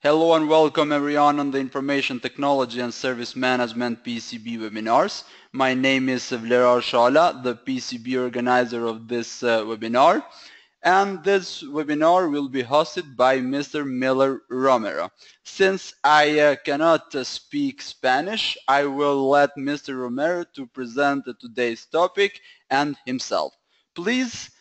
Hello and welcome everyone on the Information Technology and Service Management PCB webinars. My name is Vlerar Shala, the PCB organizer of this webinar. And this webinar will be hosted by Mr. Miller Romero. Since I cannot speak Spanish, I will let Mr. Romero to present today's topic and himself. Please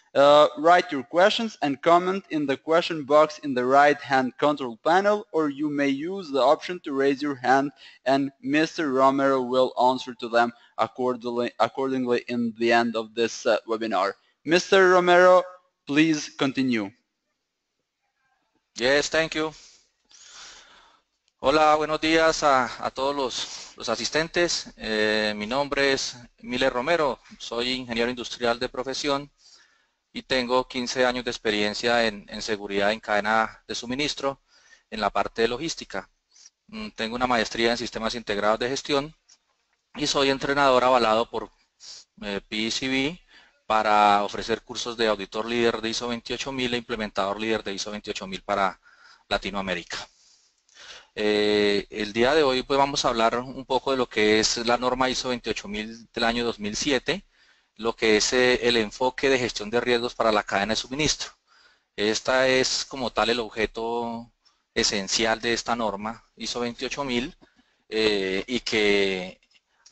write your questions and comment in the question box in the right-hand control panel, or you may use the option to raise your hand and Mr. Romero will answer to them accordingly in the end of this webinar. Mr. Romero, please continue. Yes, thank you. Hola, buenos días a todos los asistentes. Mi nombre es Miller Romero, soy ingeniero industrial de profesión y tengo 15 años de experiencia en seguridad en cadena de suministro en la parte de logística. Tengo una maestría en sistemas integrados de gestión y soy entrenador avalado por PCB para ofrecer cursos de auditor líder de ISO 28000 e implementador líder de ISO 28000 para Latinoamérica. El día de hoy pues vamos a hablar un poco de lo que es la norma ISO 28000 del año 2007, lo que es el enfoque de gestión de riesgos para la cadena de suministro. Esta es como tal el objeto esencial de esta norma ISO 28000 y que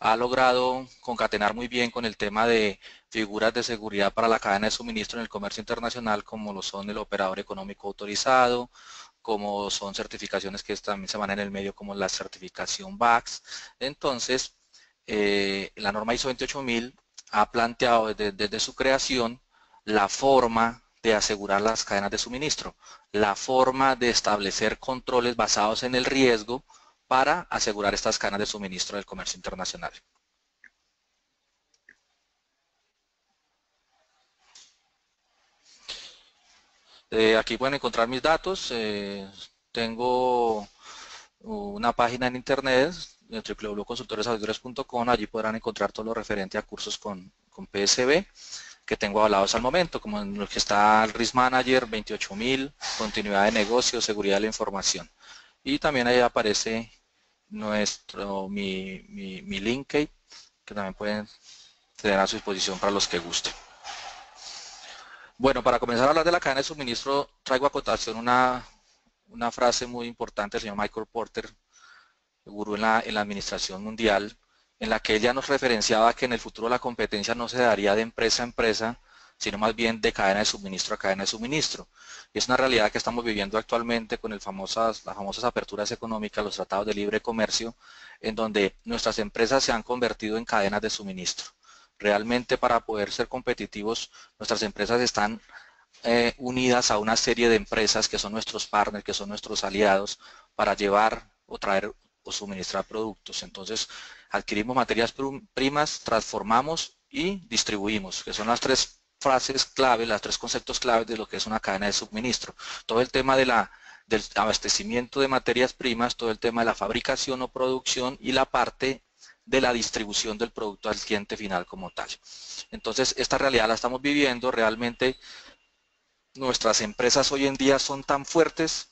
ha logrado concatenar muy bien con el tema de figuras de seguridad para la cadena de suministro en el comercio internacional, como lo son el operador económico autorizado, como son certificaciones que también se van en el medio, como la certificación BACS. Entonces, la norma ISO 28000 ha planteado desde su creación la forma de asegurar las cadenas de suministro, la forma de establecer controles basados en el riesgo para asegurar estas cadenas de suministro del comercio internacional. Aquí pueden encontrar mis datos. Tengo una página en internet, www.consultoresauditores.com. Allí podrán encontrar todo lo referente a cursos con PSB que tengo avalados al momento, como en lo que está el Risk Manager 28000, continuidad de negocio, seguridad de la información. Y también ahí aparece mi LinkedIn, que también pueden tener a su disposición para los que gusten. Bueno, para comenzar a hablar de la cadena de suministro, traigo a cotación una frase muy importante del señor Michael Porter, gurú en la administración mundial, en la que él ya nos referenciaba que en el futuro la competencia no se daría de empresa a empresa, sino más bien de cadena de suministro a cadena de suministro. Y es una realidad que estamos viviendo actualmente con las famosas aperturas económicas, los tratados de libre comercio, en donde nuestras empresas se han convertido en cadenas de suministro. Realmente, para poder ser competitivos, nuestras empresas están unidas a una serie de empresas que son nuestros partners, que son nuestros aliados, para llevar o traer o suministrar productos. Entonces, adquirimos materias primas, transformamos y distribuimos, que son las tres frases clave, los tres conceptos claves de lo que es una cadena de suministro. Todo el tema del abastecimiento de materias primas, todo el tema de la fabricación o producción y la parte de la distribución del producto al cliente final como tal. Entonces, esta realidad la estamos viviendo. Realmente nuestras empresas hoy en día son tan fuertes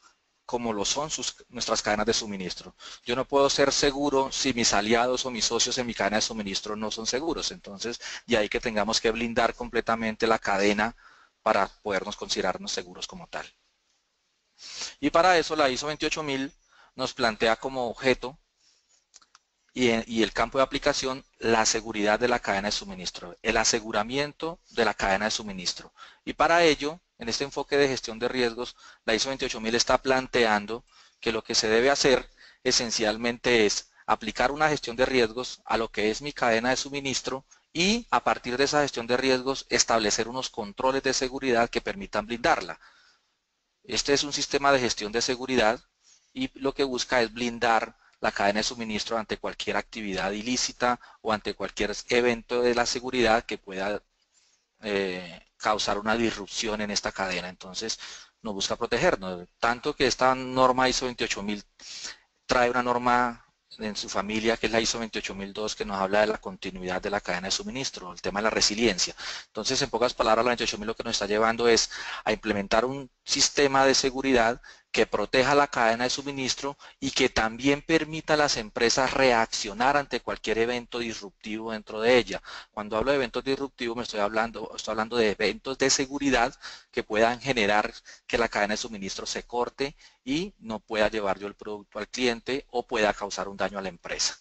como lo son nuestras cadenas de suministro. Yo no puedo ser seguro si mis aliados o mis socios en mi cadena de suministro no son seguros. Entonces, de ahí que tengamos que blindar completamente la cadena para podernos considerarnos seguros como tal. Y para eso la ISO 28000 nos plantea como objeto y el campo de aplicación la seguridad de la cadena de suministro, el aseguramiento de la cadena de suministro. Y para ello, en este enfoque de gestión de riesgos, la ISO 28000 está planteando que lo que se debe hacer esencialmente es aplicar una gestión de riesgos a lo que es mi cadena de suministro y a partir de esa gestión de riesgos establecer unos controles de seguridad que permitan blindarla. Este es un sistema de gestión de seguridad y lo que busca es blindar la cadena de suministro ante cualquier actividad ilícita o ante cualquier evento de la seguridad que pueda causar una disrupción en esta cadena. Entonces, nos busca protegernos. Tanto que esta norma ISO 28000 trae una norma en su familia que es la ISO 28002 que nos habla de la continuidad de la cadena de suministro, el tema de la resiliencia. Entonces, en pocas palabras, la 28000 lo que nos está llevando es a implementar un sistema de seguridad que proteja la cadena de suministro y que también permita a las empresas reaccionar ante cualquier evento disruptivo dentro de ella. Cuando hablo de eventos disruptivos estoy hablando de eventos de seguridad que puedan generar que la cadena de suministro se corte y no pueda llevar yo el producto al cliente o pueda causar un daño a la empresa.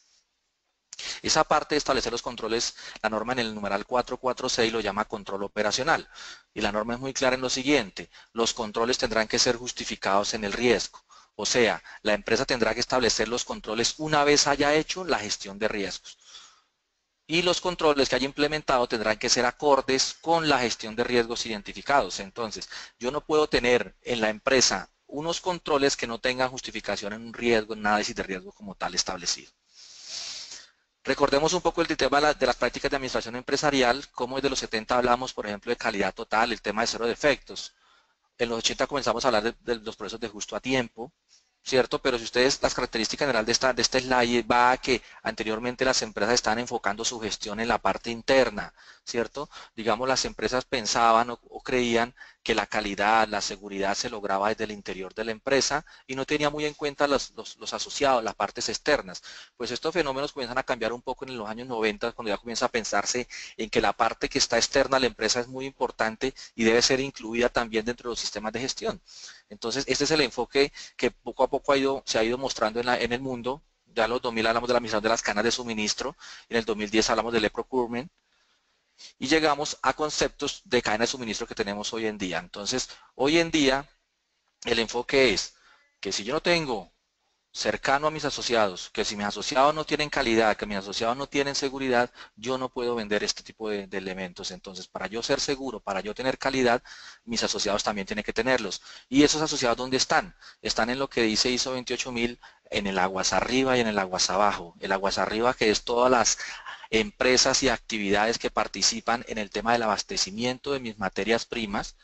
Esa parte de establecer los controles, la norma en el numeral 446 lo llama control operacional. Y la norma es muy clara en lo siguiente: los controles tendrán que ser justificados en el riesgo. O sea, la empresa tendrá que establecer los controles una vez haya hecho la gestión de riesgos. Y los controles que haya implementado tendrán que ser acordes con la gestión de riesgos identificados. Entonces, yo no puedo tener en la empresa unos controles que no tengan justificación en un riesgo, en un análisis de riesgo como tal establecido. Recordemos un poco el tema de las prácticas de administración empresarial, como desde los 70 hablamos, por ejemplo, de calidad total, el tema de cero defectos. En los 80 comenzamos a hablar de los procesos de justo a tiempo, ¿cierto? Pero si ustedes, las características generales de este slide va a que anteriormente las empresas estaban enfocando su gestión en la parte interna, ¿cierto? Digamos, las empresas pensaban o creían que la calidad, la seguridad se lograba desde el interior de la empresa y no tenía muy en cuenta los asociados, las partes externas. Pues estos fenómenos comienzan a cambiar un poco en los años 90, cuando ya comienza a pensarse en que la parte que está externa a la empresa es muy importante y debe ser incluida también dentro de los sistemas de gestión. Entonces, este es el enfoque que poco a poco se ha ido mostrando en el mundo. Ya en los 2000 hablamos de la administración de las cadenas de suministro, en el 2010 hablamos del e-procurement, y llegamos a conceptos de cadena de suministro que tenemos hoy en día. Entonces, hoy en día, el enfoque es que si yo no tengo cercano a mis asociados, que si mis asociados no tienen calidad, que mis asociados no tienen seguridad, yo no puedo vender este tipo de elementos. Entonces, para yo ser seguro, para yo tener calidad, mis asociados también tienen que tenerlos. ¿Y esos asociados dónde están? Están en lo que dice ISO 28000, en el aguas arriba y en el aguas abajo. El aguas arriba, que es todas las empresas y actividades que participan en el tema del abastecimiento de mis materias primas,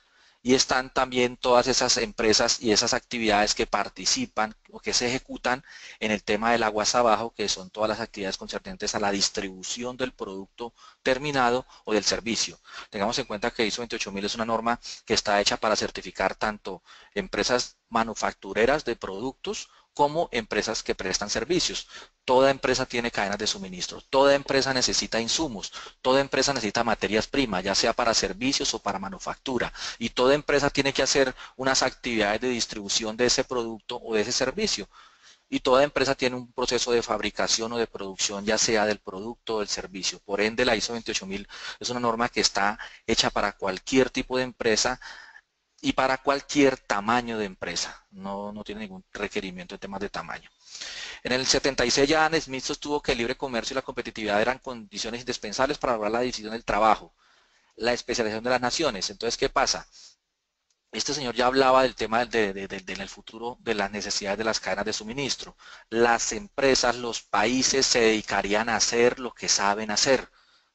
y están también todas esas empresas y esas actividades que participan o que se ejecutan en el tema del aguas abajo, que son todas las actividades concernientes a la distribución del producto terminado o del servicio. Tengamos en cuenta que ISO 28000 es una norma que está hecha para certificar tanto empresas manufactureras de productos como empresas que prestan servicios. Toda empresa tiene cadenas de suministro, toda empresa necesita insumos, toda empresa necesita materias primas, ya sea para servicios o para manufactura, y toda empresa tiene que hacer unas actividades de distribución de ese producto o de ese servicio. Y toda empresa tiene un proceso de fabricación o de producción, ya sea del producto o del servicio. Por ende, la ISO 28000 es una norma que está hecha para cualquier tipo de empresa y para cualquier tamaño de empresa. No tiene ningún requerimiento en temas de tamaño. En el 76 ya Adam Smith sostuvo que el libre comercio y la competitividad eran condiciones indispensables para lograr la división del trabajo, la especialización de las naciones. Entonces, ¿qué pasa? Este señor ya hablaba del tema en el futuro de las necesidades de las cadenas de suministro. Las empresas, los países se dedicarían a hacer lo que saben hacer.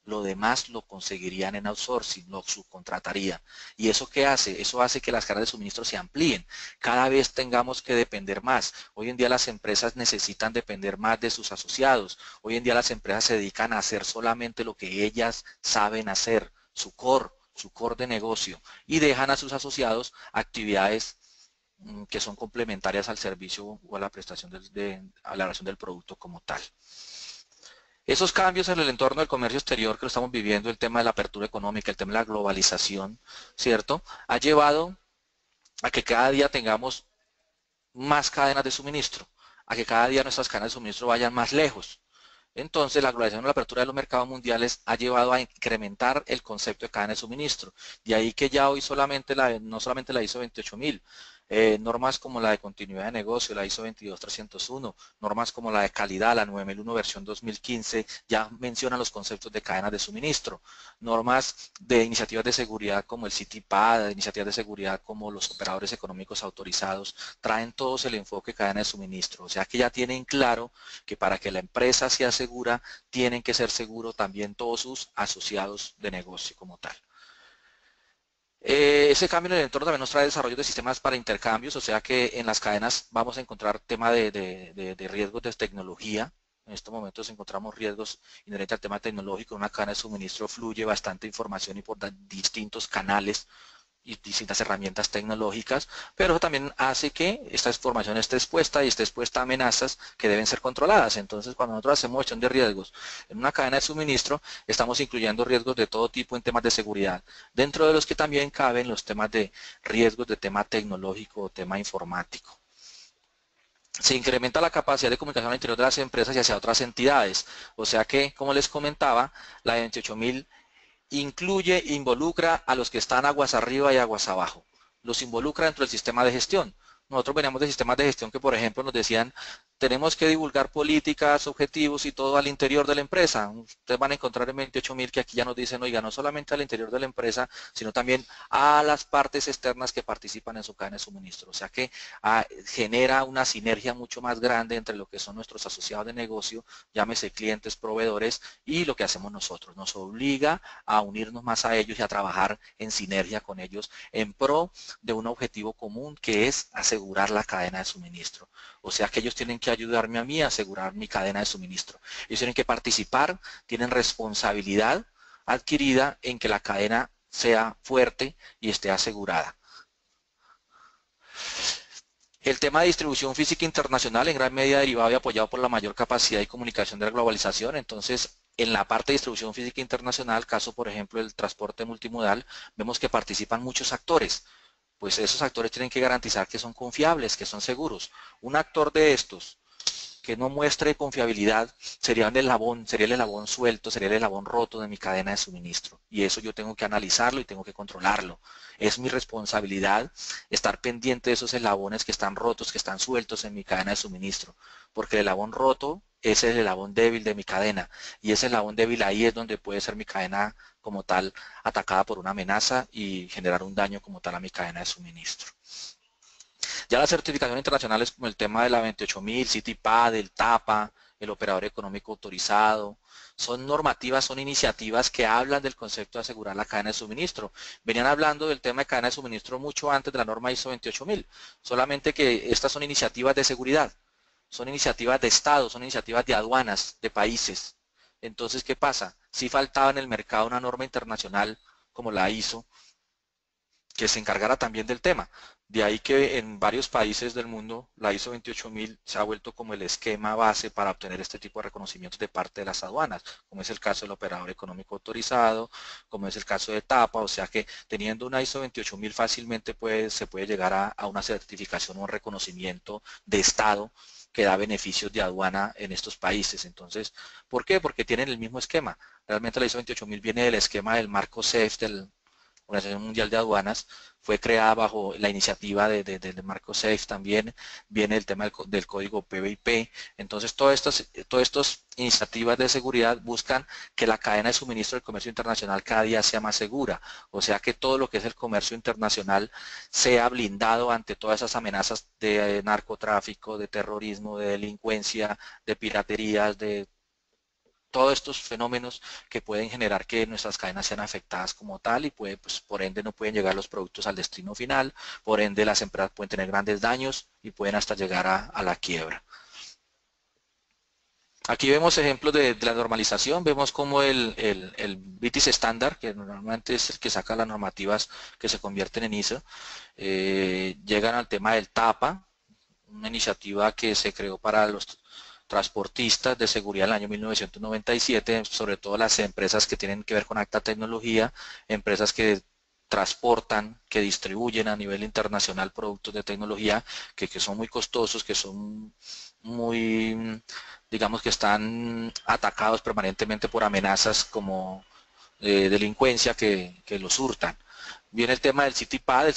Lo demás lo conseguirían en outsourcing, lo subcontratarían. ¿Y eso qué hace? Eso hace que las cadenas de suministro se amplíen. Cada vez tengamos que depender más. Hoy en día las empresas necesitan depender más de sus asociados. Hoy en día las empresas se dedican a hacer solamente lo que ellas saben hacer, su core de negocio, y dejan a sus asociados actividades que son complementarias al servicio o a la prestación a la relación del producto como tal. Esos cambios en el entorno del comercio exterior que lo estamos viviendo, el tema de la apertura económica, el tema de la globalización, ¿cierto?, ha llevado a que cada día tengamos más cadenas de suministro, a que cada día nuestras cadenas de suministro vayan más lejos. Entonces, la globalización y la apertura de los mercados mundiales ha llevado a incrementar el concepto de cadena de suministro. De ahí que ya hoy no solamente la ISO 28000, normas como la de continuidad de negocio, la ISO 22301, normas como la de calidad, la 9001 versión 2015, ya mencionan los conceptos de cadenas de suministro. Normas de iniciativas de seguridad como el CITIPAD, iniciativas de seguridad como los operadores económicos autorizados, traen todos el enfoque de cadena de suministro. O sea que ya tienen claro que para que la empresa sea segura, tienen que ser seguros también todos sus asociados de negocio como tal. Ese cambio en el entorno también nos trae desarrollo de sistemas para intercambios, o sea que en las cadenas vamos a encontrar tema de riesgos de tecnología. En estos momentos encontramos riesgos inherentes al tema tecnológico. En una cadena de suministro fluye bastante información y por distintos canales y distintas herramientas tecnológicas, pero también hace que esta información esté expuesta y esté expuesta a amenazas que deben ser controladas. Entonces, cuando nosotros hacemos gestión de riesgos en una cadena de suministro, estamos incluyendo riesgos de todo tipo en temas de seguridad, dentro de los que también caben los temas de riesgos de tema tecnológico o tema informático. Se incrementa la capacidad de comunicación al interior de las empresas y hacia otras entidades. O sea que, como les comentaba, la 28000 incluye, involucra a los que están aguas arriba y aguas abajo. Los involucra dentro del sistema de gestión. Nosotros veníamos de sistemas de gestión que, por ejemplo, nos decían, tenemos que divulgar políticas, objetivos y todo al interior de la empresa. Ustedes van a encontrar en 28000 que aquí ya nos dicen, oiga, no solamente al interior de la empresa, sino también a las partes externas que participan en su cadena de suministro. O sea que genera una sinergia mucho más grande entre lo que son nuestros asociados de negocio, llámese clientes, proveedores, y lo que hacemos nosotros. Nos obliga a unirnos más a ellos y a trabajar en sinergia con ellos en pro de un objetivo común que es asegurar la cadena de suministro. O sea que ellos tienen que ayudarme a mí a asegurar mi cadena de suministro. Ellos tienen que participar, tienen responsabilidad adquirida en que la cadena sea fuerte y esté asegurada. El tema de distribución física internacional en gran medida derivado y apoyado por la mayor capacidad y comunicación de la globalización. Entonces, en la parte de distribución física internacional, caso por ejemplo del transporte multimodal, vemos que participan muchos actores. Pues esos actores tienen que garantizar que son confiables, que son seguros. Un actor de estos que no muestre confiabilidad sería el eslabón suelto, sería el eslabón roto de mi cadena de suministro. Y eso yo tengo que analizarlo y tengo que controlarlo. Es mi responsabilidad estar pendiente de esos eslabones que están rotos, que están sueltos en mi cadena de suministro. Porque el eslabón roto es el eslabón débil de mi cadena. Y ese eslabón débil ahí es donde puede ser mi cadena como tal atacada por una amenaza y generar un daño como tal a mi cadena de suministro. Ya las certificaciones internacionales como el tema de la 28000, CITIPAD, el TAPA, el operador económico autorizado, son normativas, son iniciativas que hablan del concepto de asegurar la cadena de suministro. Venían hablando del tema de cadena de suministro mucho antes de la norma ISO 28000, solamente que estas son iniciativas de seguridad, son iniciativas de Estado, son iniciativas de aduanas, de países. Entonces, ¿qué pasa? Si faltaba en el mercado una norma internacional como la ISO, que se encargara también del tema. De ahí que en varios países del mundo la ISO 28000 se ha vuelto como el esquema base para obtener este tipo de reconocimientos de parte de las aduanas, como es el caso del operador económico autorizado, como es el caso de TAPA, o sea que teniendo una ISO 28000 fácilmente se puede llegar a una certificación o un reconocimiento de Estado que da beneficios de aduana en estos países. Entonces, ¿por qué? Porque tienen el mismo esquema. Realmente la ISO 28000 viene del esquema del marco CEF, del Organización Mundial de Aduanas, fue creada bajo la iniciativa del marco SAFE, también viene el tema del código PBIP. Entonces, todas estas iniciativas de seguridad buscan que la cadena de suministro del comercio internacional cada día sea más segura, o sea que todo lo que es el comercio internacional sea blindado ante todas esas amenazas de narcotráfico, de terrorismo, de delincuencia, de piraterías, de todos estos fenómenos que pueden generar que nuestras cadenas sean afectadas como tal y pues, por ende no pueden llegar los productos al destino final, por ende las empresas pueden tener grandes daños y pueden hasta llegar a la quiebra. Aquí vemos ejemplos de la normalización, vemos como el BITIS estándar, que normalmente es el que saca las normativas que se convierten en ISO, llegan al tema del TAPA, una iniciativa que se creó para los transportistas de seguridad en el año 1997, sobre todo las empresas que tienen que ver con alta tecnología, empresas que transportan, que distribuyen a nivel internacional productos de tecnología que son muy costosos, que son muy, digamos que están atacados permanentemente por amenazas como delincuencia que los hurtan. Viene el tema del CITIPAD,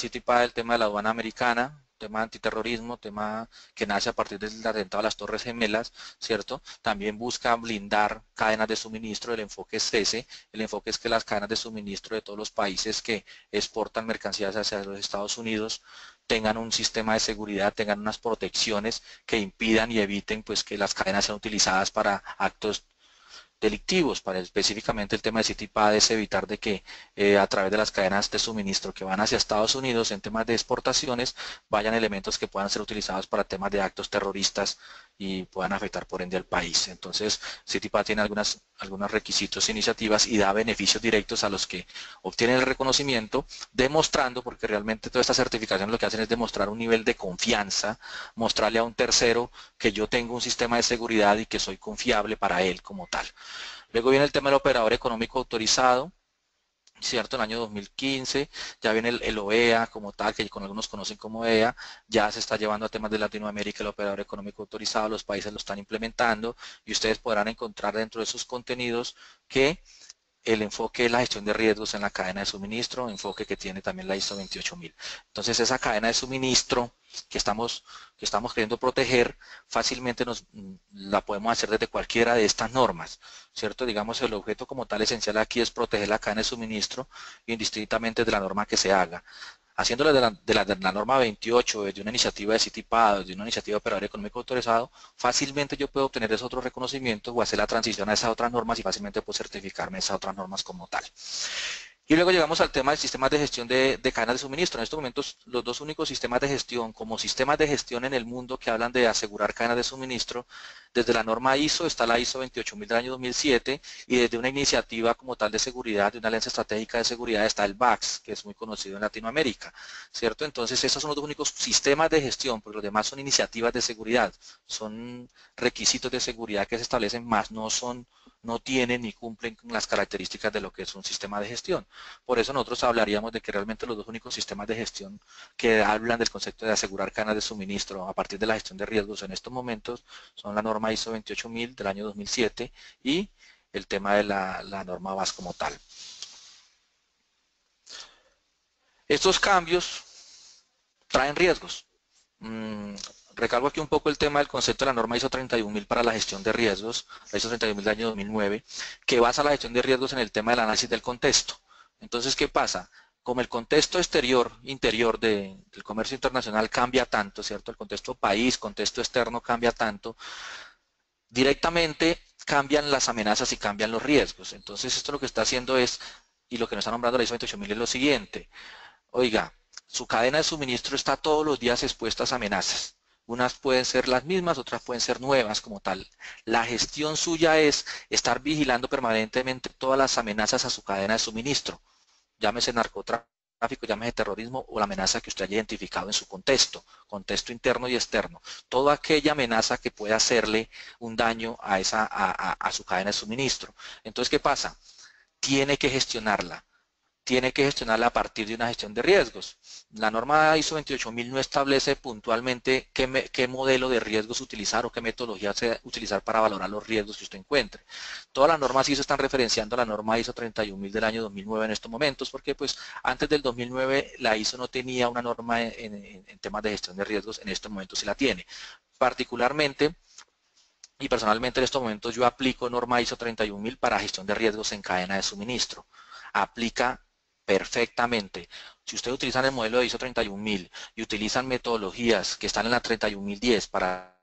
el tema de la aduana americana, tema de antiterrorismo, tema que nace a partir del atentado a las Torres Gemelas, ¿cierto? También busca blindar cadenas de suministro, el enfoque es ese, el enfoque es que las cadenas de suministro de todos los países que exportan mercancías hacia los Estados Unidos tengan un sistema de seguridad, tengan unas protecciones que impidan y eviten pues que las cadenas sean utilizadas para actos delictivos. Para específicamente el tema de CITIPAD es evitar de que a través de las cadenas de suministro que van hacia Estados Unidos en temas de exportaciones vayan elementos que puedan ser utilizados para temas de actos terroristas y puedan afectar por ende al país. Entonces, CITIPAD tiene algunos requisitos e iniciativas y da beneficios directos a los que obtienen el reconocimiento, demostrando, porque realmente toda esta certificación lo que hacen es demostrar un nivel de confianza, mostrarle a un tercero que yo tengo un sistema de seguridad y que soy confiable para él como tal. Luego viene el tema del operador económico autorizado, ¿cierto? En el año 2015, ya viene el OEA como tal, que con algunos conocen como EA, ya se está llevando a temas de Latinoamérica el operador económico autorizado, los países lo están implementando y ustedes podrán encontrar dentro de sus contenidos que el enfoque de la gestión de riesgos en la cadena de suministro, enfoque que tiene también la ISO 28000. Entonces esa cadena de suministro que estamos queriendo proteger, fácilmente la podemos hacer desde cualquiera de estas normas, ¿cierto? Digamos, el objeto como tal esencial aquí es proteger la cadena de suministro indistintamente de la norma que se haga. Haciéndolo de la norma 28, de una iniciativa de CITIPAD, de una iniciativa de operador económico autorizado, fácilmente yo puedo obtener esos otros reconocimientos o hacer la transición a esas otras normas y fácilmente puedo certificarme esas otras normas como tal. Y luego llegamos al tema del sistema de gestión de cadenas de suministro. En estos momentos, los dos únicos sistemas de gestión, como sistemas de gestión en el mundo que hablan de asegurar cadenas de suministro, desde la norma ISO está la ISO 28000 del año 2007 y desde una iniciativa como tal de seguridad, de una alianza estratégica de seguridad, está el BACS, que es muy conocido en Latinoamérica, ¿cierto? Entonces, esos son los dos únicos sistemas de gestión, porque los demás son iniciativas de seguridad, son requisitos de seguridad que se establecen más, no tienen ni cumplen con las características de lo que es un sistema de gestión. Por eso nosotros hablaríamos de que realmente los dos únicos sistemas de gestión que hablan del concepto de asegurar cadenas de suministro a partir de la gestión de riesgos en estos momentos son la norma ISO 28000 del año 2007 y el tema de la norma BAS como tal. Estos cambios traen riesgos. Recalco aquí un poco el tema del concepto de la norma ISO 31000 para la gestión de riesgos, la ISO 31000 del año 2009, que basa la gestión de riesgos en el tema del análisis del contexto. Entonces, ¿qué pasa? Como el contexto interior del comercio internacional cambia tanto, ¿cierto? El contexto país, contexto externo cambia tanto, directamente cambian las amenazas y cambian los riesgos. Entonces, esto lo que está haciendo es, y lo que nos está nombrando la ISO 28000 es lo siguiente. Oiga, su cadena de suministro está todos los días expuesta a amenazas. Unas pueden ser las mismas, otras pueden ser nuevas como tal. La gestión suya es estar vigilando permanentemente todas las amenazas a su cadena de suministro. Llámese narcotráfico, llámese terrorismo o la amenaza que usted haya identificado en su contexto interno y externo. Toda aquella amenaza que pueda hacerle un daño a su cadena de suministro. Entonces, ¿qué pasa? Tiene que gestionarla a partir de una gestión de riesgos. La norma ISO 28000 no establece puntualmente qué modelo de riesgos utilizar o qué metodología utilizar para valorar los riesgos que usted encuentre. Todas las normas ISO están referenciando a la norma ISO 31000 del año 2009 en estos momentos, porque pues antes del 2009 la ISO no tenía una norma en temas de gestión de riesgos, en estos momentos sí la tiene. Particularmente, y personalmente en estos momentos yo aplico norma ISO 31000 para gestión de riesgos en cadena de suministro. Aplica perfectamente. Si ustedes utilizan el modelo de ISO 31000 y utilizan metodologías que están en la 31010 para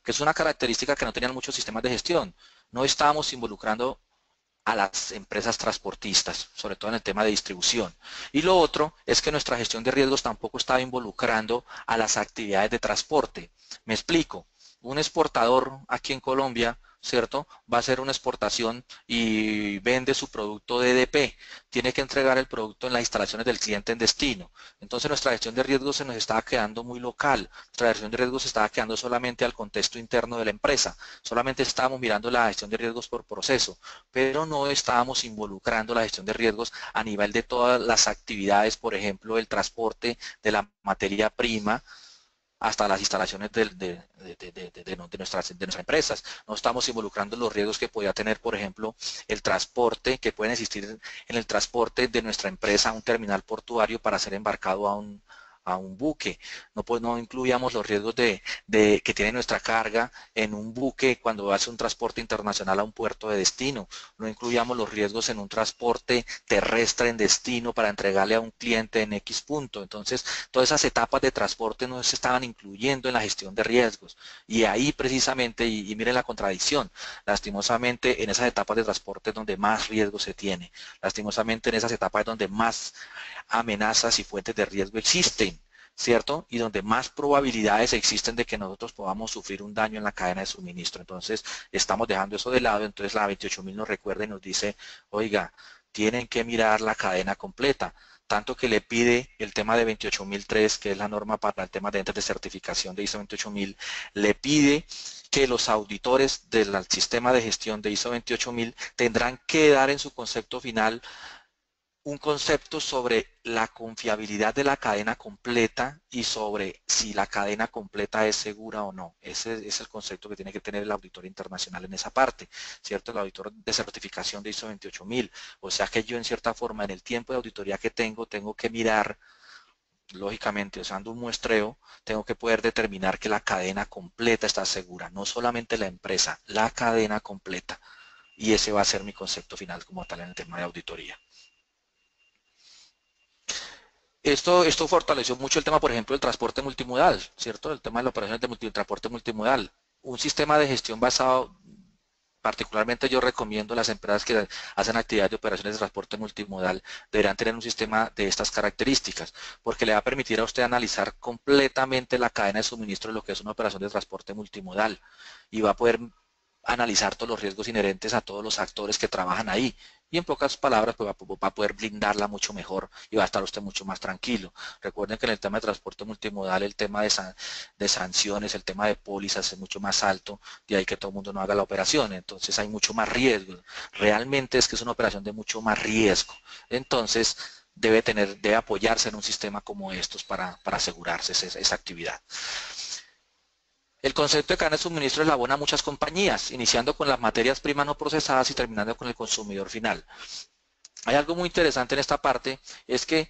que es una característica que no tenían muchos sistemas de gestión. No estábamos involucrando a las empresas transportistas, sobre todo en el tema de distribución. Y lo otro es que nuestra gestión de riesgos tampoco estaba involucrando a las actividades de transporte. Me explico. Un exportador aquí en Colombia, ¿cierto? Va a hacer una exportación y vende su producto de EDP. Tiene que entregar el producto en las instalaciones del cliente en destino. Entonces nuestra gestión de riesgos se nos estaba quedando muy local. Nuestra gestión de riesgos se estaba quedando solamente al contexto interno de la empresa. Solamente estábamos mirando la gestión de riesgos por proceso, pero no estábamos involucrando la gestión de riesgos a nivel de todas las actividades, por ejemplo, el transporte de la materia prima hasta las instalaciones de nuestras empresas. No estamos involucrando los riesgos que podría tener, por ejemplo, el transporte, que pueden existir en el transporte de nuestra empresa a un terminal portuario para ser embarcado a un buque. No incluíamos los riesgos que tiene nuestra carga en un buque cuando hace un transporte internacional a un puerto de destino. No incluíamos los riesgos en un transporte terrestre en destino para entregarle a un cliente en X punto. Entonces, todas esas etapas de transporte no se estaban incluyendo en la gestión de riesgos. Y ahí precisamente, y miren la contradicción, lastimosamente en esas etapas de transporte es donde más riesgo se tiene. Lastimosamente en esas etapas es donde más amenazas y fuentes de riesgo existen, ¿cierto? Y donde más probabilidades existen de que nosotros podamos sufrir un daño en la cadena de suministro. Entonces, estamos dejando eso de lado. Entonces, la 28000 nos recuerda y nos dice, oiga, tienen que mirar la cadena completa. Tanto que le pide el tema de 28003, que es la norma para el tema de entes de certificación de ISO 28000, le pide que los auditores del sistema de gestión de ISO 28000 tendrán que dar en su concepto final un concepto sobre la confiabilidad de la cadena completa y sobre si la cadena completa es segura o no. Ese es el concepto que tiene que tener el auditor internacional en esa parte, ¿cierto? El auditor de certificación de ISO 28000. O sea que yo en cierta forma en el tiempo de auditoría que tengo que mirar, lógicamente usando un muestreo, tengo que poder determinar que la cadena completa está segura, no solamente la empresa, la cadena completa. Y ese va a ser mi concepto final como tal en el tema de auditoría. Esto fortaleció mucho el tema, por ejemplo, del transporte multimodal, ¿cierto? El tema de las operaciones de transporte multimodal. Un sistema de gestión basado, particularmente yo recomiendo a las empresas que hacen actividades de operaciones de transporte multimodal, deberán tener un sistema de estas características, porque le va a permitir a usted analizar completamente la cadena de suministro de lo que es una operación de transporte multimodal y va a poder analizar todos los riesgos inherentes a todos los actores que trabajan ahí. Y en pocas palabras, pues va a poder blindarla mucho mejor y va a estar usted mucho más tranquilo. Recuerden que en el tema de transporte multimodal, el tema de sanciones, el tema de pólizas es mucho más alto, de ahí que todo el mundo no haga la operación. Entonces hay mucho más riesgo. Realmente es que es una operación de mucho más riesgo. Entonces debe apoyarse en un sistema como estos para asegurarse esa actividad. El concepto de cadena de suministro elabora muchas compañías, iniciando con las materias primas no procesadas y terminando con el consumidor final. Hay algo muy interesante en esta parte, es que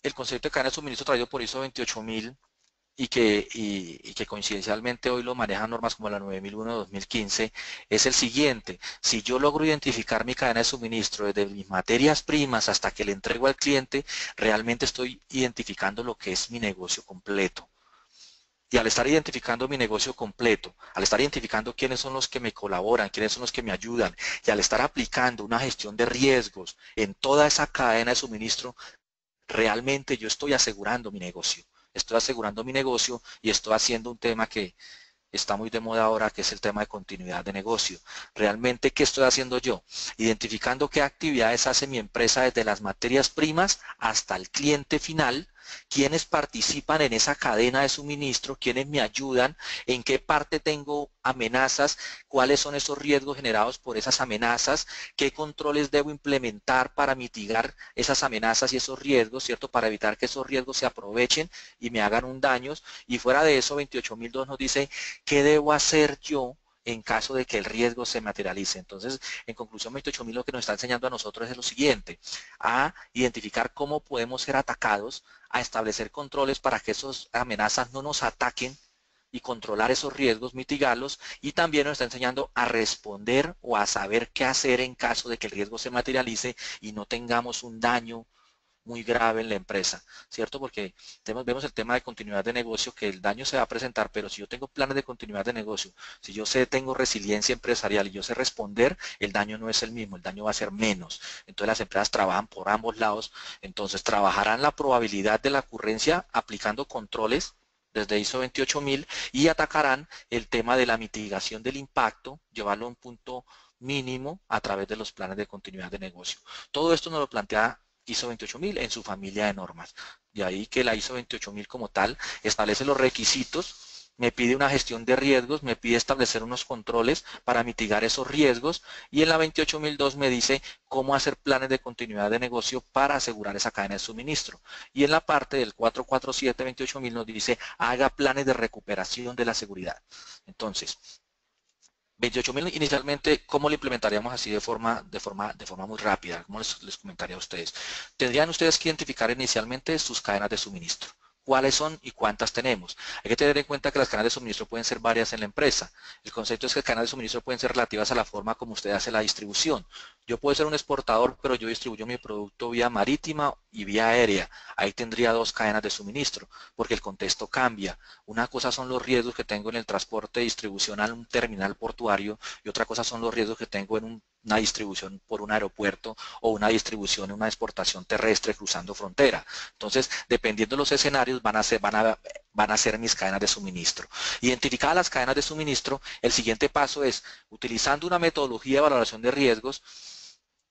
el concepto de cadena de suministro traído por ISO 28000 y que coincidencialmente hoy lo manejan normas como la 9001-2015, es el siguiente. Si yo logro identificar mi cadena de suministro desde mis materias primas hasta que le entrego al cliente, realmente estoy identificando lo que es mi negocio completo. Y al estar identificando mi negocio completo, al estar identificando quiénes son los que me colaboran, quiénes son los que me ayudan, y al estar aplicando una gestión de riesgos en toda esa cadena de suministro, realmente yo estoy asegurando mi negocio. Estoy asegurando mi negocio y estoy haciendo un tema que está muy de moda ahora, que es el tema de continuidad de negocio. Realmente, ¿qué estoy haciendo yo? Identificando qué actividades hace mi empresa desde las materias primas hasta el cliente final, quiénes participan en esa cadena de suministro, quiénes me ayudan, en qué parte tengo amenazas, cuáles son esos riesgos generados por esas amenazas, qué controles debo implementar para mitigar esas amenazas y esos riesgos, ¿cierto? Para evitar que esos riesgos se aprovechen y me hagan un daño. Y fuera de eso, 28002 nos dice qué debo hacer yo en caso de que el riesgo se materialice. Entonces, en conclusión, 28000 lo que nos está enseñando a nosotros es lo siguiente: a identificar cómo podemos ser atacados, a establecer controles para que esas amenazas no nos ataquen y controlar esos riesgos, mitigarlos, y también nos está enseñando a responder o a saber qué hacer en caso de que el riesgo se materialice y no tengamos un daño muy grave en la empresa, ¿cierto? Porque vemos el tema de continuidad de negocio, que el daño se va a presentar, pero si yo tengo planes de continuidad de negocio, si yo tengo resiliencia empresarial y yo sé responder, el daño no es el mismo, el daño va a ser menos. Entonces las empresas trabajan por ambos lados, entonces trabajarán la probabilidad de la ocurrencia aplicando controles desde ISO 28000 y atacarán el tema de la mitigación del impacto, llevarlo a un punto mínimo a través de los planes de continuidad de negocio. Todo esto nos lo plantea ISO 28000 en su familia de normas. De ahí que la ISO 28000 como tal establece los requisitos me pide una gestión de riesgos, me pide establecer unos controles para mitigar esos riesgos, y en la 28002 me dice cómo hacer planes de continuidad de negocio para asegurar esa cadena de suministro. Y en la parte del 447-28000 nos dice haga planes de recuperación de la seguridad. Entonces, 28000 inicialmente, ¿cómo lo implementaríamos así de forma muy rápida? ¿Cómo les comentaría a ustedes? Tendrían ustedes que identificar inicialmente sus cadenas de suministro. ¿Cuáles son y cuántas tenemos? Hay que tener en cuenta que las cadenas de suministro pueden ser varias en la empresa. El concepto es que las cadenas de suministro pueden ser relativas a la forma como usted hace la distribución. Yo puedo ser un exportador, pero yo distribuyo mi producto vía marítima y vía aérea. Ahí tendría dos cadenas de suministro, porque el contexto cambia. Una cosa son los riesgos que tengo en el transporte de distribución a un terminal portuario, y otra cosa son los riesgos que tengo en una distribución por un aeropuerto, o una distribución en una exportación terrestre cruzando frontera. Entonces, dependiendo de los escenarios, van a ser mis cadenas de suministro. Identificadas las cadenas de suministro, el siguiente paso es, utilizando una metodología de valoración de riesgos,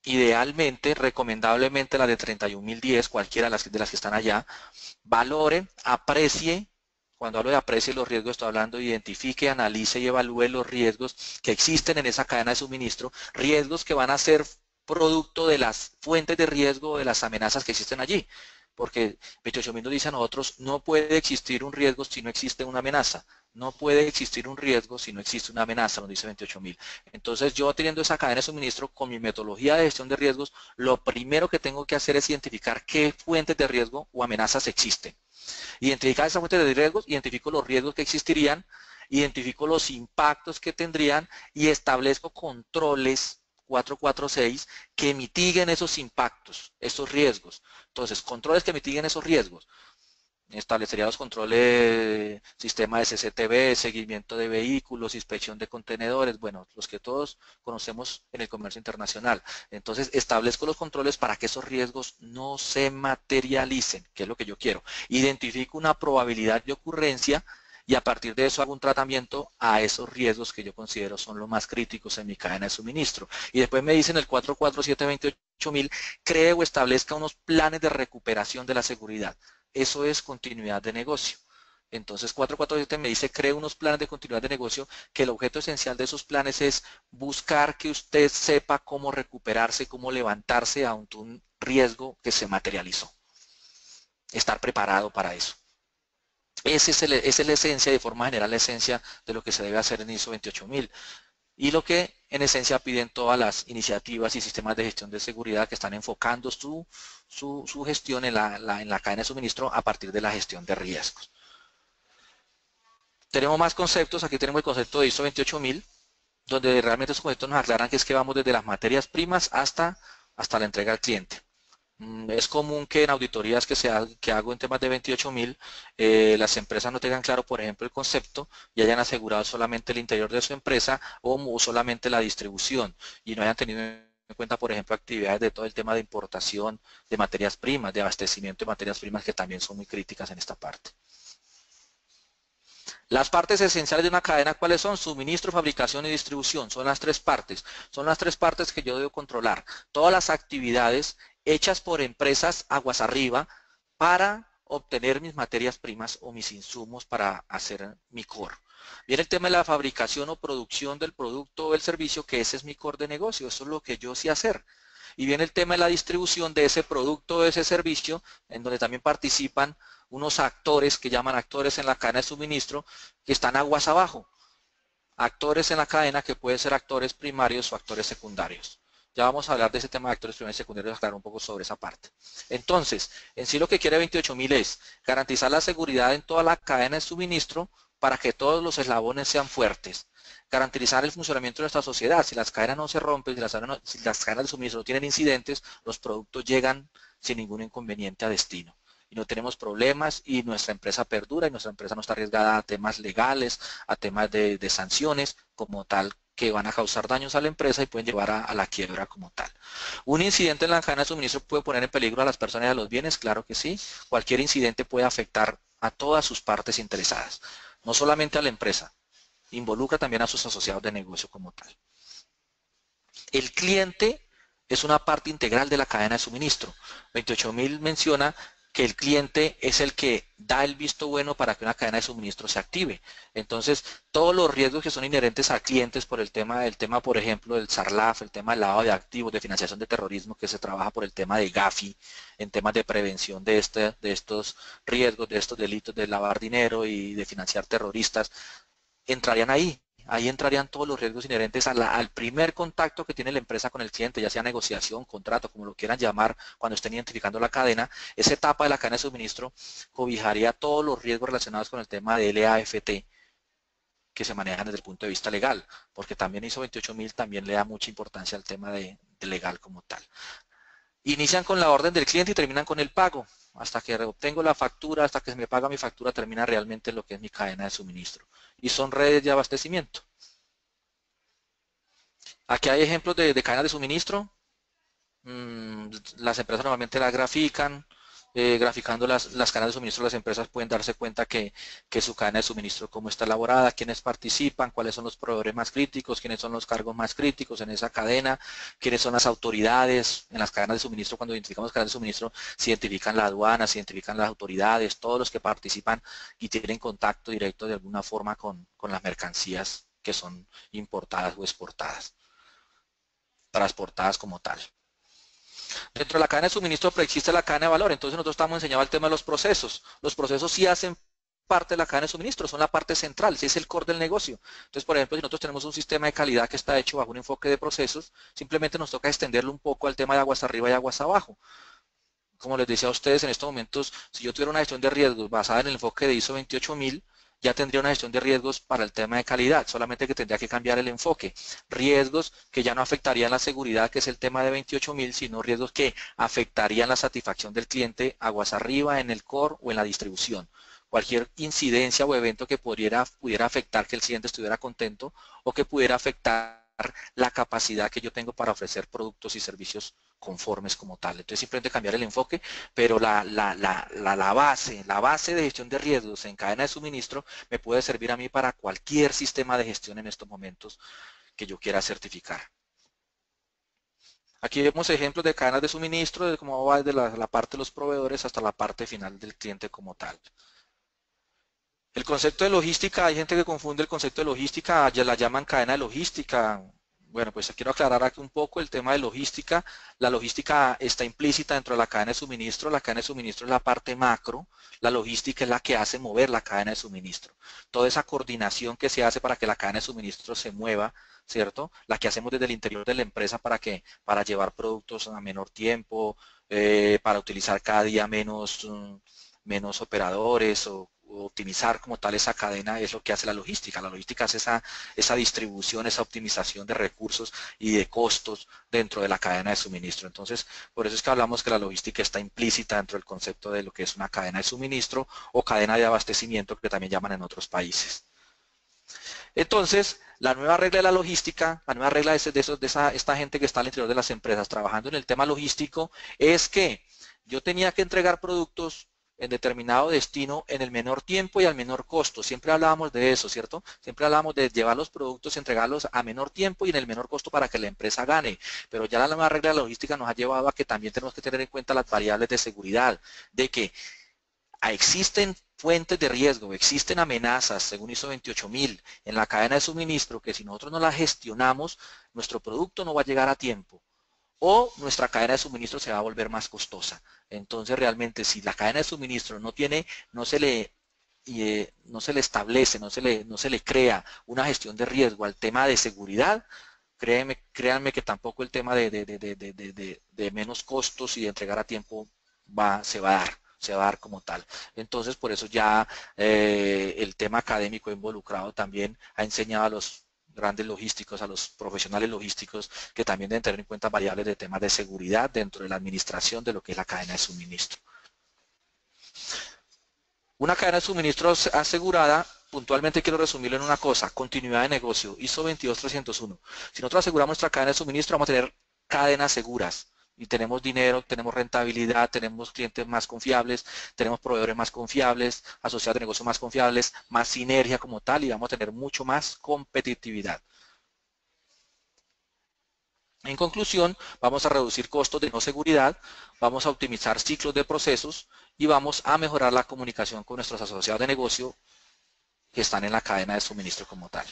idealmente, recomendablemente la de 31010, cualquiera de las que están allá, valore, aprecie. Cuando hablo de aprecie los riesgos, estoy hablando de identifique, analice y evalúe los riesgos que existen en esa cadena de suministro, riesgos que van a ser producto de las fuentes de riesgo o de las amenazas que existen allí. Porque 28000 nos dice a nosotros, no puede existir un riesgo si no existe una amenaza. No puede existir un riesgo si no existe una amenaza, nos dice 28000. Entonces, yo teniendo esa cadena de suministro con mi metodología de gestión de riesgos, lo primero que tengo que hacer es identificar qué fuentes de riesgo o amenazas existen. Identificar esas fuentes de riesgos, identifico los riesgos que existirían, identifico los impactos que tendrían y establezco controles 446 que mitiguen esos impactos, esos riesgos. Entonces, controles que mitiguen esos riesgos. Establecería los controles, sistema de CCTV, seguimiento de vehículos, inspección de contenedores, bueno, los que todos conocemos en el comercio internacional. Entonces, establezco los controles para que esos riesgos no se materialicen, que es lo que yo quiero. Identifico una probabilidad de ocurrencia y a partir de eso hago un tratamiento a esos riesgos que yo considero son los más críticos en mi cadena de suministro. Y después me dicen el 447-28000, cree o establezca unos planes de recuperación de la seguridad. Eso es continuidad de negocio. Entonces 447 me dice, cree unos planes de continuidad de negocio, que el objeto esencial de esos planes es buscar que usted sepa cómo recuperarse, cómo levantarse ante un riesgo que se materializó. Estar preparado para eso. Esa es la esencia, de forma general, la esencia de lo que se debe hacer en ISO 28000. Y lo que en esencia piden todas las iniciativas y sistemas de gestión de seguridad que están enfocando su gestión en la cadena de suministro a partir de la gestión de riesgos. Tenemos más conceptos. Aquí tenemos el concepto de ISO 28000, donde realmente esos conceptos nos aclaran que es que vamos desde las materias primas hasta la entrega al cliente. Es común que en auditorías que hago en temas de 28000, las empresas no tengan claro, por ejemplo, el concepto y hayan asegurado solamente el interior de su empresa o solamente la distribución, y no hayan tenido en cuenta, por ejemplo, actividades de todo el tema de importación de materias primas, de abastecimiento de materias primas, que también son muy críticas en esta parte. Las partes esenciales de una cadena, ¿cuáles son? Suministro, fabricación y distribución. Son las tres partes. Son las tres partes que yo debo controlar. Todas las actividades hechas por empresas aguas arriba para obtener mis materias primas o mis insumos para hacer mi core. Viene el tema de la fabricación o producción del producto o el servicio, que ese es mi core de negocio. Eso es lo que yo sé hacer. Y viene el tema de la distribución de ese producto o de ese servicio, en donde también participan unos actores que llaman actores en la cadena de suministro, que están aguas abajo. Actores en la cadena que pueden ser actores primarios o actores secundarios. Ya vamos a hablar de ese tema de actores primarios y secundarios, aclarar un poco sobre esa parte. Entonces, en sí lo que quiere 28000 es garantizar la seguridad en toda la cadena de suministro para que todos los eslabones sean fuertes. Garantizar el funcionamiento de nuestra sociedad. Si las cadenas no se rompen, si las cadenas de suministro no tienen incidentes, los productos llegan sin ningún inconveniente a destino. Y no tenemos problemas y nuestra empresa perdura y nuestra empresa no está arriesgada a temas legales, a temas de sanciones como tal, que van a causar daños a la empresa y pueden llevar a la quiebra como tal. ¿Un incidente en la cadena de suministro puede poner en peligro a las personas y a los bienes? Claro que sí. Cualquier incidente puede afectar a todas sus partes interesadas, no solamente a la empresa, involucra también a sus asociados de negocio como tal. El cliente es una parte integral de la cadena de suministro. 28000 menciona que el cliente es el que da el visto bueno para que una cadena de suministro se active. Entonces, todos los riesgos que son inherentes a clientes por el tema, por ejemplo, del SARLAF, el tema del lavado de activos, de financiación de terrorismo, que se trabaja por el tema de GAFI, en temas de prevención de estos riesgos, de estos delitos de lavar dinero y de financiar terroristas, entrarían ahí. Ahí entrarían todos los riesgos inherentes al primer contacto que tiene la empresa con el cliente, ya sea negociación, contrato, como lo quieran llamar, cuando estén identificando la cadena. Esa etapa de la cadena de suministro cobijaría todos los riesgos relacionados con el tema de LAFT que se manejan desde el punto de vista legal, porque también ISO 28000 también le da mucha importancia al tema de legal como tal. Inician con la orden del cliente y terminan con el pago. Hasta que obtengo la factura, hasta que se me paga mi factura, termina realmente lo que es mi cadena de suministro. Y son redes de abastecimiento. Aquí hay ejemplos de cadenas de suministro. Las empresas normalmente las grafican. Graficando las cadenas de suministro, las empresas pueden darse cuenta que su cadena de suministro, cómo está elaborada, quiénes participan, cuáles son los proveedores más críticos, quiénes son los cargos más críticos en esa cadena, quiénes son las autoridades en las cadenas de suministro. Cuando identificamos cadenas de suministro, se identifican la aduana, se identifican las autoridades, todos los que participan y tienen contacto directo de alguna forma con las mercancías que son importadas o exportadas, transportadas como tal. Dentro de la cadena de suministro preexiste la cadena de valor, entonces nosotros estamos enseñando el tema de los procesos. Los procesos sí hacen parte de la cadena de suministro, son la parte central, ese es el core del negocio. Entonces, por ejemplo, si nosotros tenemos un sistema de calidad que está hecho bajo un enfoque de procesos, simplemente nos toca extenderlo un poco al tema de aguas arriba y aguas abajo. Como les decía a ustedes, en estos momentos, si yo tuviera una gestión de riesgos basada en el enfoque de ISO 28000, ya tendría una gestión de riesgos para el tema de calidad, solamente que tendría que cambiar el enfoque. Riesgos que ya no afectarían la seguridad, que es el tema de 28000, sino riesgos que afectarían la satisfacción del cliente aguas arriba, en el core o en la distribución. Cualquier incidencia o evento que pudiera afectar que el cliente estuviera contento o que pudiera afectar la capacidad que yo tengo para ofrecer productos y servicios conformes como tal. Entonces simplemente cambiar el enfoque, pero la base de gestión de riesgos en cadena de suministro me puede servir a mí para cualquier sistema de gestión en estos momentos que yo quiera certificar. Aquí vemos ejemplos de cadenas de suministro, de cómo va desde la parte de los proveedores hasta la parte final del cliente como tal. El concepto de logística, hay gente que confunde el concepto de logística, ya la llaman cadena de logística. Bueno, pues quiero aclarar aquí un poco el tema de logística. La logística está implícita dentro de la cadena de suministro. La cadena de suministro es la parte macro. La logística es la que hace mover la cadena de suministro. Toda esa coordinación que se hace para que la cadena de suministro se mueva, ¿cierto? La que hacemos desde el interior de la empresa para llevar productos a menor tiempo, para utilizar cada día menos operadores o optimizar como tal esa cadena es lo que hace la logística. La logística hace esa distribución, esa optimización de recursos y de costos dentro de la cadena de suministro. Entonces, por eso es que hablamos que la logística está implícita dentro del concepto de lo que es una cadena de suministro o cadena de abastecimiento, que también llaman en otros países. Entonces, la nueva regla de la logística, la nueva regla de esta gente que está al interior de las empresas trabajando en el tema logístico, es que yo tenía que entregar productos en determinado destino en el menor tiempo y al menor costo. Siempre hablábamos de eso, ¿cierto? Siempre hablábamos de llevar los productos y entregarlos a menor tiempo y en el menor costo para que la empresa gane. Pero ya la nueva regla de la logística nos ha llevado a que también tenemos que tener en cuenta las variables de seguridad, de que existen fuentes de riesgo, existen amenazas, según ISO 28000, en la cadena de suministro, que si nosotros no las gestionamos, nuestro producto no va a llegar a tiempo o nuestra cadena de suministro se va a volver más costosa. Entonces, realmente, si la cadena de suministro no se le establece, no se le crea una gestión de riesgo al tema de seguridad, créanme que tampoco el tema de menos costos y de entregar a tiempo se va a dar como tal. Entonces, por eso ya el tema académico involucrado también ha enseñado a los grandes logísticos, a los profesionales logísticos, que también deben tener en cuenta variables de temas de seguridad dentro de la administración de lo que es la cadena de suministro. Una cadena de suministro asegurada, puntualmente quiero resumirlo en una cosa: continuidad de negocio, ISO 22301. Si nosotros aseguramos nuestra cadena de suministro, vamos a tener cadenas seguras. Y tenemos dinero, tenemos rentabilidad, tenemos clientes más confiables, tenemos proveedores más confiables, asociados de negocios más confiables, más sinergia como tal, y vamos a tener mucho más competitividad. En conclusión, vamos a reducir costos de no seguridad, vamos a optimizar ciclos de procesos y vamos a mejorar la comunicación con nuestros asociados de negocio que están en la cadena de suministro como tal.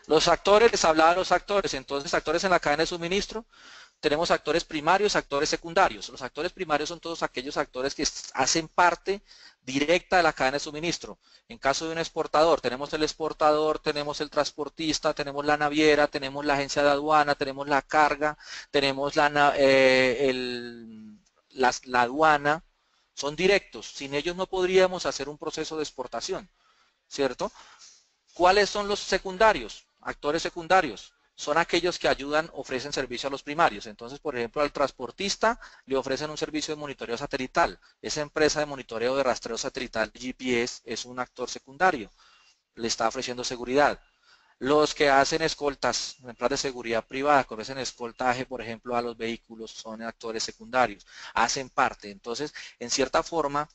Los actores, les hablaba de los actores, entonces actores en la cadena de suministro, tenemos actores primarios, actores secundarios. Los actores primarios son todos aquellos actores que hacen parte directa de la cadena de suministro. En caso de un exportador, tenemos el exportador, tenemos el transportista, tenemos la naviera, tenemos la agencia de aduana, tenemos la carga, tenemos la aduana. Son directos. Sin ellos no podríamos hacer un proceso de exportación, ¿cierto? ¿Cuáles son los secundarios? Actores secundarios. Son aquellos que ayudan, ofrecen servicio a los primarios. Entonces, por ejemplo, al transportista le ofrecen un servicio de monitoreo satelital. Esa empresa de monitoreo de rastreo satelital GPS es un actor secundario. Le está ofreciendo seguridad. Los que hacen escoltas, empresas de seguridad privada, que ofrecen escoltaje, por ejemplo, a los vehículos, son actores secundarios. Hacen parte. Entonces, en cierta forma,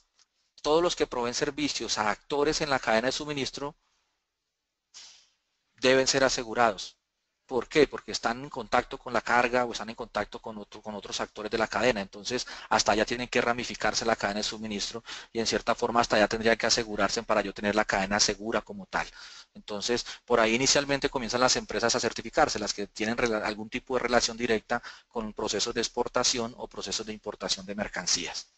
todos los que proveen servicios a actores en la cadena de suministro deben ser asegurados. ¿Por qué? Porque están en contacto con la carga o están en contacto con otros actores de la cadena. Entonces, hasta allá tienen que ramificarse la cadena de suministro y en cierta forma hasta allá tendría que asegurarse para yo tener la cadena segura como tal. Entonces, por ahí inicialmente comienzan las empresas a certificarse, las que tienen algún tipo de relación directa con procesos de exportación o procesos de importación de mercancías.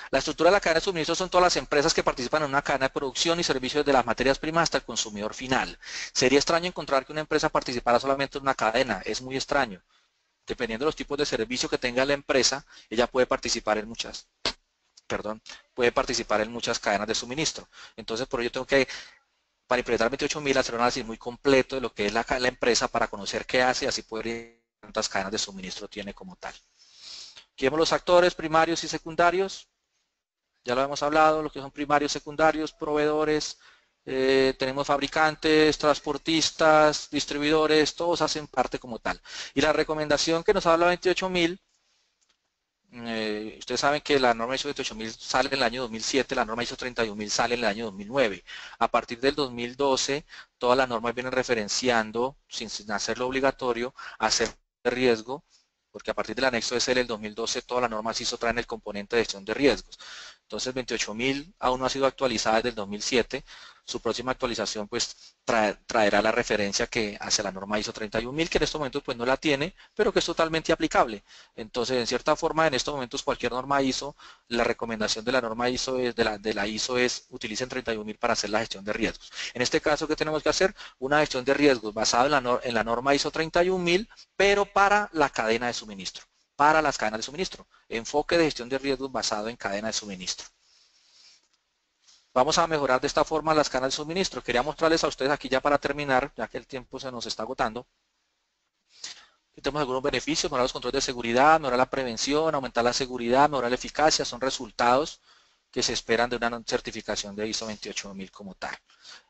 La estructura de la cadena de suministro son todas las empresas que participan en una cadena de producción y servicios de las materias primas hasta el consumidor final. Sería extraño encontrar que una empresa participara solamente en una cadena, es muy extraño. Dependiendo de los tipos de servicio que tenga la empresa, ella puede participar en muchas cadenas de suministro. Entonces, por ello tengo que, para implementar 28.000, hacer un análisis muy completo de lo que es la empresa para conocer qué hace y así poder ir cuántas cadenas de suministro tiene como tal. Aquí vemos los actores primarios y secundarios. Ya lo hemos hablado, lo que son primarios, secundarios, proveedores, tenemos fabricantes, transportistas, distribuidores, todos hacen parte como tal. Y la recomendación que nos habla 28.000, ustedes saben que la norma ISO 28.000 sale en el año 2007, la norma ISO 31.000 sale en el año 2009. A partir del 2012, todas las normas vienen referenciando, sin hacerlo obligatorio, hacer riesgo, porque a partir del anexo SL del 2012 todas las normas ISO traen el componente de gestión de riesgos. Entonces 28.000 aún no ha sido actualizada desde el 2007. Su próxima actualización pues traerá la referencia que hacia la norma ISO 31.000, que en estos momentos pues no la tiene, pero que es totalmente aplicable. Entonces, en cierta forma, en estos momentos cualquier norma ISO, la recomendación de la norma ISO es, de la ISO es utilicen 31.000 para hacer la gestión de riesgos. En este caso, ¿qué tenemos que hacer? Una gestión de riesgos basada en la norma ISO 31.000, pero para la cadena de suministro. Para las cadenas de suministro. Enfoque de gestión de riesgos basado en cadena de suministro. Vamos a mejorar de esta forma las cadenas de suministro. Quería mostrarles a ustedes aquí ya para terminar, ya que el tiempo se nos está agotando. Aquí tenemos algunos beneficios: mejorar los controles de seguridad, mejorar la prevención, aumentar la seguridad, mejorar la eficacia. Son resultados que se esperan de una certificación de ISO 28.000 como tal.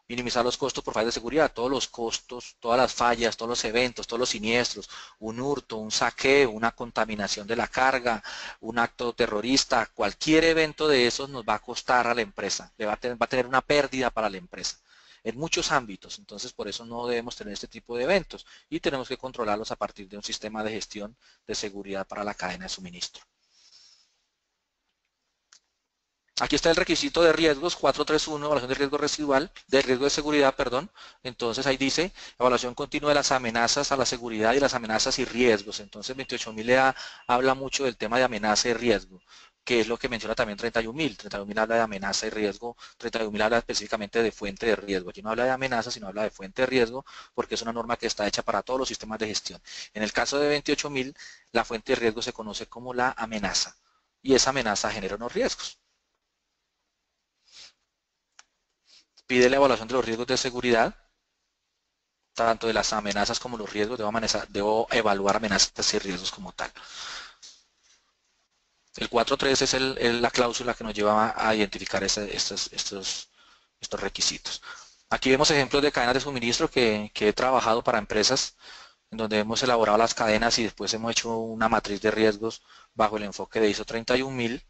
Minimizar los costos por fallas de seguridad, todos los costos, todas las fallas, todos los eventos, todos los siniestros, un hurto, un saqueo, una contaminación de la carga, un acto terrorista, cualquier evento de esos nos va a costar a la empresa, va a tener una pérdida para la empresa en muchos ámbitos. Entonces, por eso no debemos tener este tipo de eventos y tenemos que controlarlos a partir de un sistema de gestión de seguridad para la cadena de suministro. Aquí está el requisito de riesgos 431, evaluación de riesgo residual, de riesgo de seguridad, perdón. Entonces ahí dice evaluación continua de las amenazas a la seguridad y las amenazas y riesgos. Entonces 28.000 habla mucho del tema de amenaza y riesgo, que es lo que menciona también 31.000. 31.000 habla de amenaza y riesgo, 31.000 habla específicamente de fuente de riesgo. Aquí no habla de amenaza, sino habla de fuente de riesgo, porque es una norma que está hecha para todos los sistemas de gestión. En el caso de 28.000, la fuente de riesgo se conoce como la amenaza, y esa amenaza genera unos riesgos. Pide la evaluación de los riesgos de seguridad, tanto de las amenazas como los riesgos. Debo evaluar amenazas y riesgos como tal. El 4.3 es la cláusula que nos lleva a identificar estos requisitos. Aquí vemos ejemplos de cadenas de suministro que he trabajado para empresas, en donde hemos elaborado las cadenas y después hemos hecho una matriz de riesgos bajo el enfoque de ISO 31.000.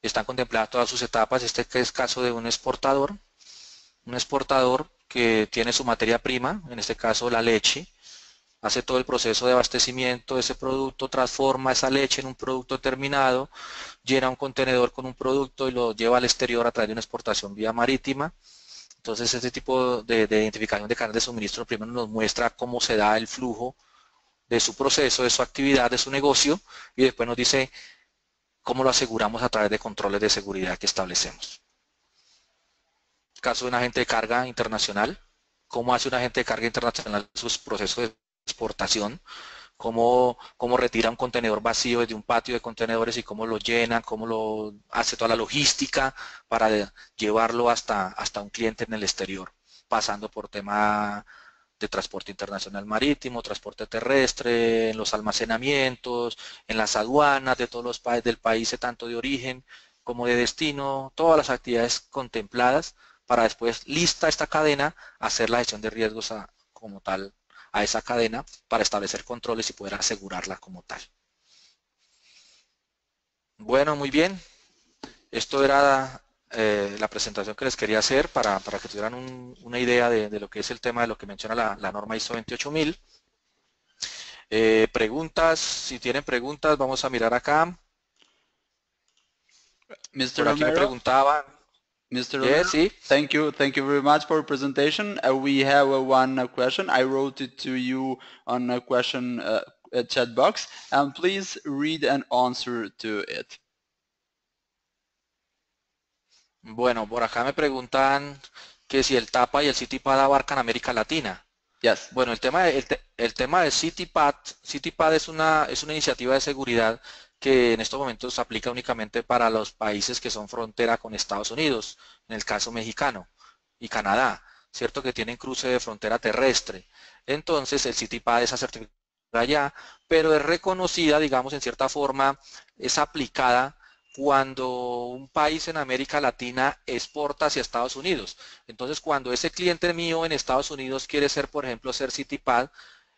Están contempladas todas sus etapas. Este es caso de un exportador que tiene su materia prima, en este caso la leche, hace todo el proceso de abastecimiento de ese producto, transforma esa leche en un producto terminado, llena un contenedor con un producto y lo lleva al exterior a través de una exportación vía marítima. Entonces, este tipo de identificación de cadenas de suministro primero nos muestra cómo se da el flujo de su proceso, de su actividad, de su negocio, y después nos dice cómo lo aseguramos a través de controles de seguridad que establecemos. Caso de un agente de carga internacional, cómo hace un agente de carga internacional sus procesos de exportación, cómo retira un contenedor vacío desde un patio de contenedores y cómo lo llena, cómo lo hace toda la logística para llevarlo hasta un cliente en el exterior, pasando por tema de transporte internacional marítimo, transporte terrestre, en los almacenamientos, en las aduanas de todos los países del país, tanto de origen como de destino, todas las actividades contempladas para después, lista esta cadena, hacer la gestión de riesgos como tal a esa cadena para establecer controles y poder asegurarla como tal. Bueno, muy bien. Esto era la presentación que les quería hacer para que tuvieran una idea de lo que es el tema de lo que menciona la norma ISO 28000. Preguntas, si tienen preguntas, vamos a mirar acá. Mr. Por aquí Romero? me preguntaban. Mr. Romero, sí. thank you very much for your presentation. We have one question. I wrote it to you on a question chat box, and please read and answer to it. Bueno, por acá me preguntan que si el TAPA y el CITIPAD abarcan América Latina. Yes. Bueno, el tema de CITIPAD es una iniciativa de seguridad que en estos momentos se aplica únicamente para los países que son frontera con Estados Unidos, en el caso mexicano y Canadá, cierto que tienen cruce de frontera terrestre. Entonces el CITIPAD es certificada allá, pero es reconocida, digamos, en cierta forma, es aplicada cuando un país en América Latina exporta hacia Estados Unidos. Entonces, cuando ese cliente mío en Estados Unidos quiere ser, por ejemplo, ser CITIPAD,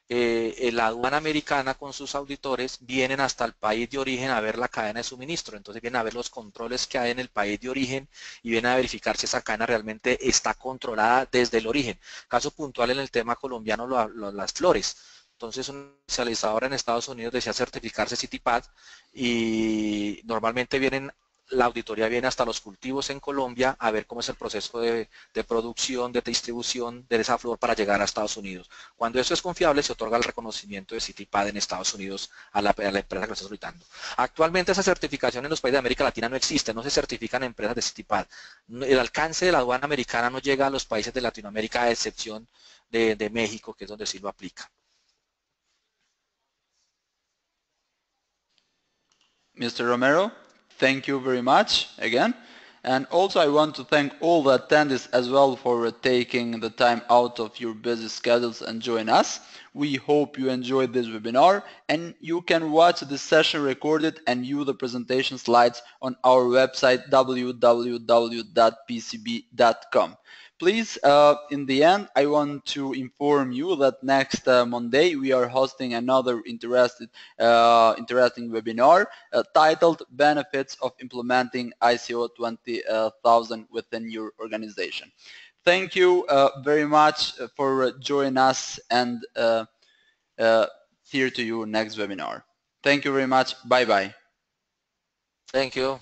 la aduana americana con sus auditores vienen hasta el país de origen a ver la cadena de suministro. Entonces vienen a ver los controles que hay en el país de origen y vienen a verificar si esa cadena realmente está controlada desde el origen. Caso puntual en el tema colombiano, las flores. Entonces un especializador en Estados Unidos desea certificarse CITIPAD y normalmente la auditoría viene hasta los cultivos en Colombia a ver cómo es el proceso de producción, de distribución de esa flor para llegar a Estados Unidos. Cuando eso es confiable, se otorga el reconocimiento de CITIPAD en Estados Unidos a la empresa que lo está solicitando. Actualmente esa certificación en los países de América Latina no existe, no se certifican empresas de CITIPAD. El alcance de la aduana americana no llega a los países de Latinoamérica, a excepción de México, que es donde sí lo aplica. Mr. Romero, thank you very much again. And also I want to thank all the attendees as well for taking the time out of your busy schedules and join us. We hope you enjoyed this webinar, and you can watch this session recorded and view the presentation slides on our website www.pcb.com. Please, in the end, I want to inform you that next Monday we are hosting another interesting webinar titled Benefits of Implementing ISO 20000 within your organization. Thank you very much for joining us, and here to you next webinar. Thank you very much. Bye-bye. Thank you.